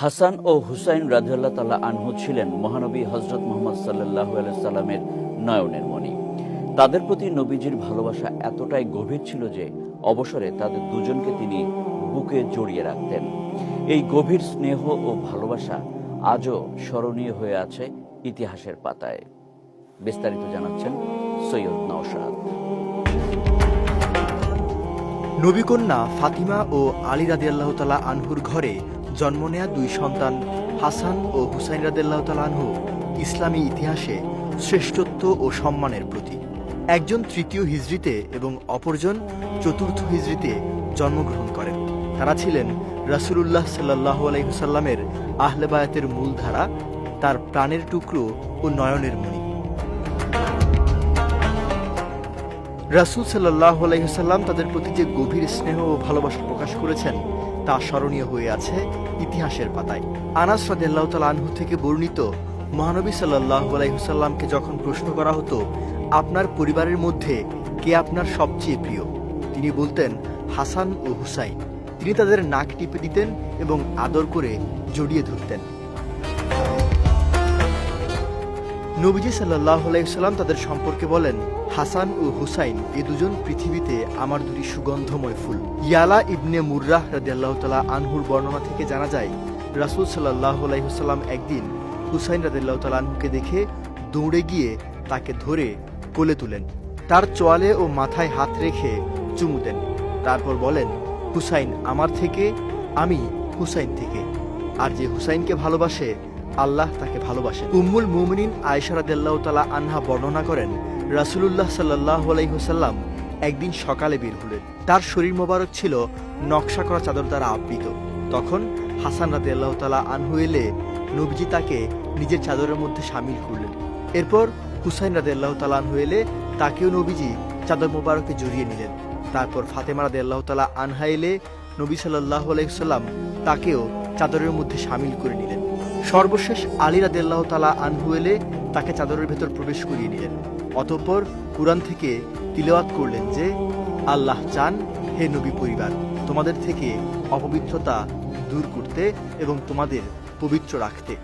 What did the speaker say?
হাসান ও হুসাইন রাদিয়াল্লাহু তাআলা আনহু ছিলেন মহানবী হযরত মুহাম্মদ সাল্লাল্লাহু আলাইহি সাল্লামের নয়নের মণি। তাদের প্রতি নবীজির ভালোবাসা এতটাই গভীর ছিল যে অবসরে তাদের দুজনকে তিনি বুকে জড়িয়ে রাখতেন। এই গভীর স্নেহ ও ভালোবাসা আজও স্মরণীয় হয়ে আছে ইতিহাসের পাতায়। বিস্তারিত জানাচ্ছেন সৈয়দ নওশাদ। নবীকন্যা ফাতিমা ও আলী রাদিয়াল্লাহু তাআলা আনহুর ঘরে জন্ম নেয়া দুই সন্তান হাসান ও হুসাইন রাদিয়াল্লাহু তাআলা আনহু ইসলামী ইতিহাসে শ্রেষ্ঠত্ব ও সম্মানের প্রতীক। একজন তৃতীয় হিজরিতে এবং অপরজন চতুর্থ হিজরিতে জন্মগ্রহণ করেন। তারা ছিলেন রাসূলুল্লাহ সাল্লাল্লাহু আলাইহি ওয়াসাল্লামের আহলে বায়াতের মূলধারা, তার প্রাণের টুকরো ও নয়নের মণি। রাসূল সাল্লাল্লাহু আলাইহি ওয়াসাল্লাম তাদের প্রতি যে গভীর স্নেহ ও ভালোবাসা প্রকাশ করেছেন তা স্মরণীয় হয়ে আছে ইতিহাসের পাতায়। আনাস রাদিয়াল্লাহু তাআলা আনহু থেকে বর্ণিত, মহানবী সাল্লাল্লাহু আলাইহি ওয়াসাল্লামকে যখন প্রশ্ন করা হতো, আপনার পরিবারের মধ্যে কে আপনার সবচেয়ে প্রিয়, তিনি বলতেন হাসান ও হুসাইন। তিনি তাদের নাক টিপে দিতেন এবং আদর করে জড়িয়ে ধরতেন। নবীজি সাল্লাল্লাহু আলাইহি ওয়াসাল্লাম তাদের সম্পর্কে বলেন, হাসান ও হুসাইন এ দুজন পৃথিবীতে আমার দুটি সুগন্ধময় ফুল। ইয়ালা ইবনে মুররাহ রাদিয়াল্লাহু তাআলা আনহুর বর্ণনা থেকে জানা যায়, রাসূল সাল্লাল্লাহু আলাইহি ওয়াসাল্লাম একদিন হুসাইন রাদিয়াল্লাহু তাআলা আনহুকে দেখে দৌড়ে গিয়ে তাকে ধরে কোলে তুলেন, তার চোয়ালে ও মাথায় হাত রেখে চুমু দেন। তারপর বলেন, হুসাইন আমার থেকে, আমি হুসাইন থেকে। আর যে হুসাইনকে ভালোবাসে আল্লাহ তাকে ভালোবাসেন। উম্মুল মুমিনিন আয়েশা রাদিয়াল্লাহু তাআলা আনহা বর্ণনা করেন, রাসূলুল্লাহ সাল্লাল্লাহু আলাইহি ওয়াসাল্লাম একদিন সকালে বের হলেন। তার শরীর মোবারক ছিল নকশা করা চাদর দ্বারা আবৃত। তখন হাসান রাদিয়াল্লাহু তাআলা আনহু এলে নবীজি তাকে নিজের চাদরের মধ্যে শামিল করলেন। এরপর হুসাইন রাদিয়াল্লাহু তাআলা আনহু এলে তাকেও নবীজি চাদর মোবারকে জড়িয়ে নিলেন। তারপর ফাতেমা রাদিয়াল্লাহু তাআলা আনহা এলে নবী সাল্লাল্লাহু আলাইহি ওয়াসাল্লাম তাকেও চাদরের মধ্যে শামিল করে নিলেন। সর্বশেষ আলী রাদিয়াল্লাহু তাআলা আনহু এলে তাকে চাদরের ভেতর প্রবেশ করিয়ে নিলেন। অতঃপর কুরআন থেকে তিলাওয়াত করলেন যে, আল্লাহ চান, হে নবী পরিবার, তোমাদের থেকে অপবিত্রতা দূর করতে এবং তোমাদের পবিত্র রাখতে।